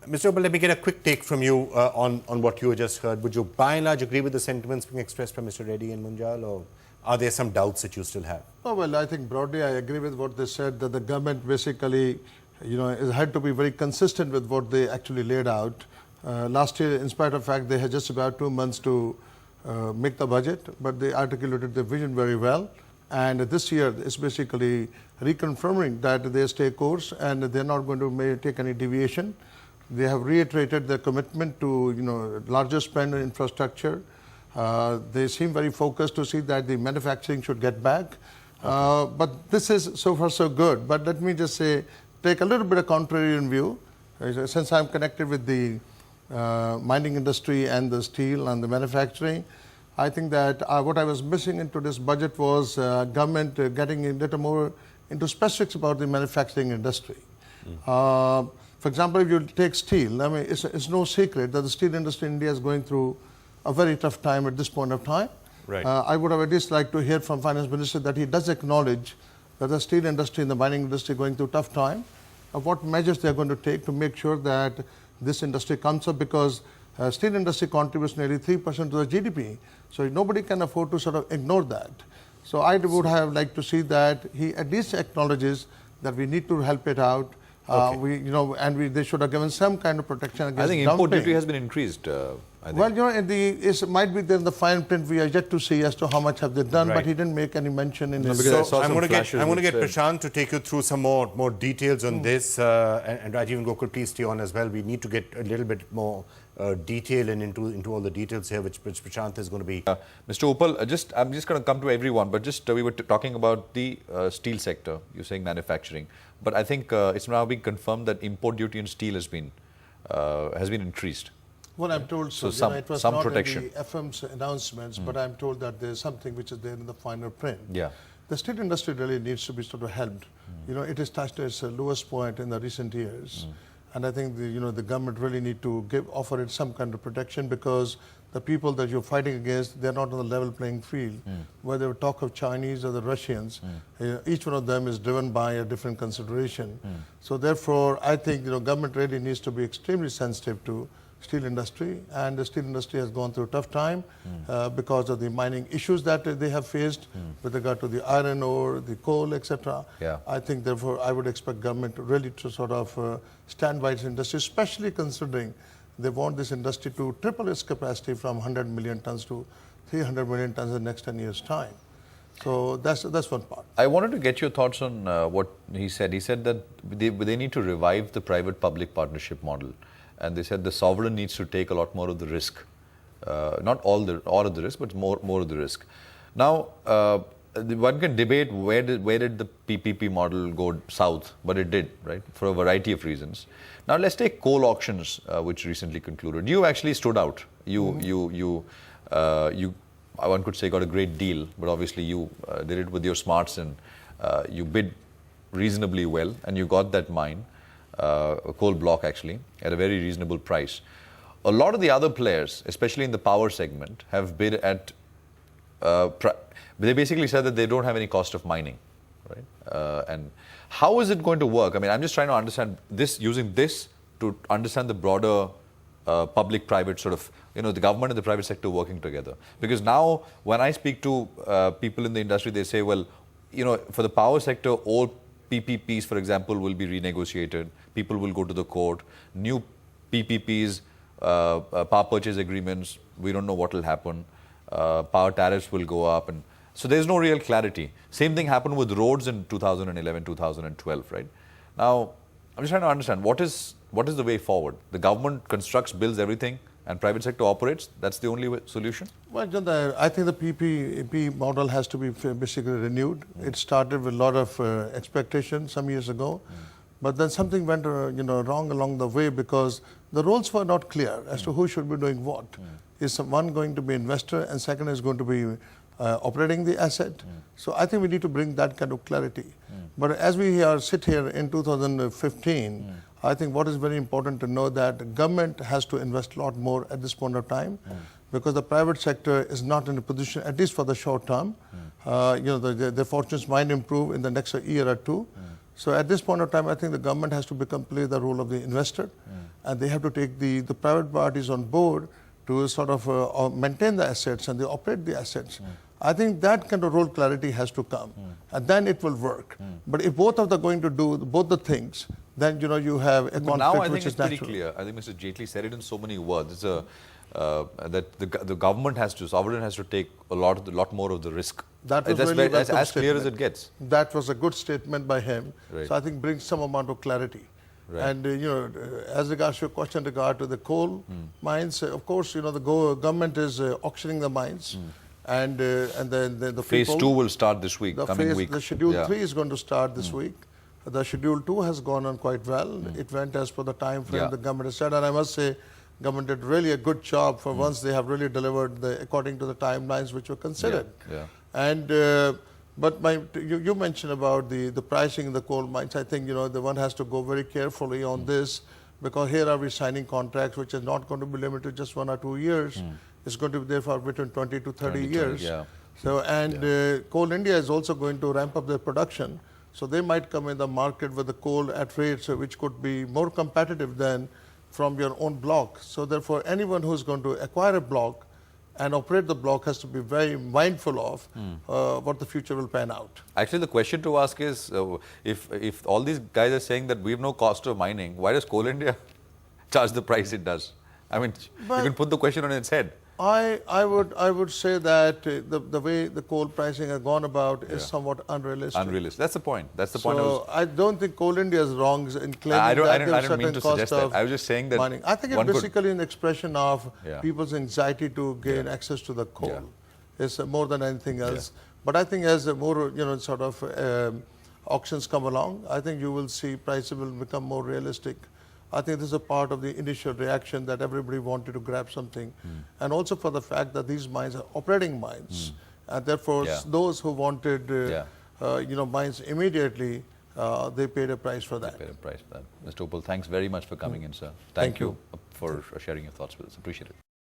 Mr. Uppal, let me get a quick take from you on what you just heard. Would you by and large agree with the sentiments being expressed by Mr. Reddy and Munjal, or are there some doubts that you still have? Oh, well, I think broadly I agree with what they said, that the government basically, had to be very consistent with what they actually laid out. Last year, in spite of the fact they had just about 2 months to make the budget, but they articulated the vision very well. And this year, it's basically reconfirming that they stay course and they're not going to take any deviation. They have reiterated their commitment to, larger spend on infrastructure. They seem very focused to see that the manufacturing should get back. But this is so far so good. But let me just say, take a little bit of contrarian view. Since I'm connected with the mining industry and the steel and the manufacturing, I think that what I was missing into this budget was government getting a little more into specifics about the manufacturing industry. For example, if you take steel, I mean, it's no secret that the steel industry in India is going through a very tough time at this point of time. Right. I would have at least liked to hear from Finance Minister that he does acknowledge that the steel industry and the mining industry are going through a tough time, of what measures they are going to take to make sure that this industry comes up, because steel industry contributes nearly 3% to the GDP. So nobody can afford to sort of ignore that. So I would have liked to see that he at least acknowledges that we need to help it out. Okay. They should have given some kind of protection against I think dumping. import duty has been increased. I think. Well, it might be there in the fine print. We are yet to see as to how much have they done, but he didn't make any mention in his. So I'm going to get Prashant to take you through some more details on this, and Rajiv and Gokul, please stay on as well. We need to get a little bit more detail and into all the details here, which Prashant is going to be. Mr. Uppal, I'm just going to come to everyone, but just we were talking about the steel sector. You're saying manufacturing, but I think it's now being confirmed that import duty on steel has been increased. Well, I'm told so. It was some not protection. in the FM's announcements, but I'm told that there's something which is there in the final print. Yeah. The steel industry really needs to be sort of helped. It has touched its lowest point in the recent years. And I think the government really need to offer it some kind of protection, because the people that you're fighting against, they're not on the level playing field. Whether we talk of Chinese or the Russians, each one of them is driven by a different consideration. So therefore, I think government really needs to be extremely sensitive to steel industry, and the steel industry has gone through a tough time because of the mining issues that they have faced with regard to the iron ore, the coal, etc. Yeah. I think therefore I would expect government really to sort of stand by its industry, especially considering they want this industry to triple its capacity from 100 million tons to 300 million tons in the next 10 years' time. So that's one part. I wanted to get your thoughts on what he said. He said that they need to revive the private-public partnership model. And they said the sovereign needs to take a lot more of the risk, not all of the risk, but more of the risk. Now, one can debate where did the PPP model go south, but it did, right, for a variety of reasons. Now, let's take coal auctions, which recently concluded. You actually stood out. You one could say got a great deal, but obviously you did it with your smarts, and you bid reasonably well, and you got that mine. A coal block actually at a very reasonable price. A lot of the other players, especially in the power segment, have bid at they basically said that they don't have any cost of mining, right? And how is it going to work? I mean, I'm just trying to understand this, using this to understand the broader public-private sort of, the government and the private sector working together. Because now when I speak to people in the industry, they say, well, for the power sector, all PPPs, for example, will be renegotiated. People will go to the court. New PPPs, power purchase agreements, we don't know what will happen. Power tariffs will go up. And so there's no real clarity. Same thing happened with roads in 2011, 2012, right? Now, I'm just trying to understand, what is the way forward? The government constructs, builds everything, and private sector operates? That's the only solution? Well, I think the PPP model has to be basically renewed. It started with a lot of expectations some years ago, but then something went wrong along the way, because the roles were not clear as to who should be doing what. Is one going to be investor, and second is going to be operating the asset? So I think we need to bring that kind of clarity. But as we sit here in 2015, I think what is very important to know that government has to invest a lot more at this point of time, because the private sector is not in a position, at least for the short term. The fortunes might improve in the next year or two. So at this point of time, I think the government has to play the role of the investor, and they have to take the private parties on board to sort of maintain the assets and they operate the assets. I think that kind of role clarity has to come, and then it will work. But if both of them are going to do both the things, then you have a conflict Now I which think is it's pretty natural. clear. I think Mr. Jaitley said it in so many words. It's that the government sovereign has to take a lot more of the risk. That was That's really as welcome clear as statement. it gets. That was a good statement by him. Right. So I think brings some amount of clarity. Right. And as regards your question regard to the coal mines, of course, the government is auctioning the mines, and then the Phase people, 2 will start this week, coming week. The Schedule Yeah. 3 is going to start this week. The Schedule 2 has gone on quite well. It went as per the time frame Yeah. the government has said, and I must say, government did really a good job for once they have really delivered according to the timelines which were considered. Yeah. And but you mentioned about the pricing in the coal mines. I think the one has to go very carefully on this, because here are we signing contracts which is not going to be limited to just 1 or 2 years. It's going to be there for between 20 to 30 years. Yeah. So Coal India is also going to ramp up their production. So they might come in the market with the coal at rates which could be more competitive than from your own block. So therefore, anyone who is going to acquire a block and operate the block has to be very mindful of what the future will pan out. Actually, the question to ask is, if all these guys are saying that we have no cost of mining, why does Coal India charge the price it does? I mean, you can put the question on its head. I would say that the way the coal pricing has gone about is somewhat unrealistic. Unrealistic. That's the point. That's the point. So I don't think Coal India is wrong in claiming I that there is don't mean certain to cost suggest that. of I was just saying that mining. I think it's one could- basically an expression of Yeah. people's anxiety to gain access to the coal. Yeah. It's more than anything else. But I think as more sort of auctions come along, I think you will see prices will become more realistic. I think this is a part of the initial reaction that everybody wanted to grab something, and also for the fact that these mines are operating mines, and therefore those who wanted mines immediately, they paid a price for that. Mr. Uppal, thanks very much for coming in, sir. Thank you for sharing your thoughts with us. Appreciate it.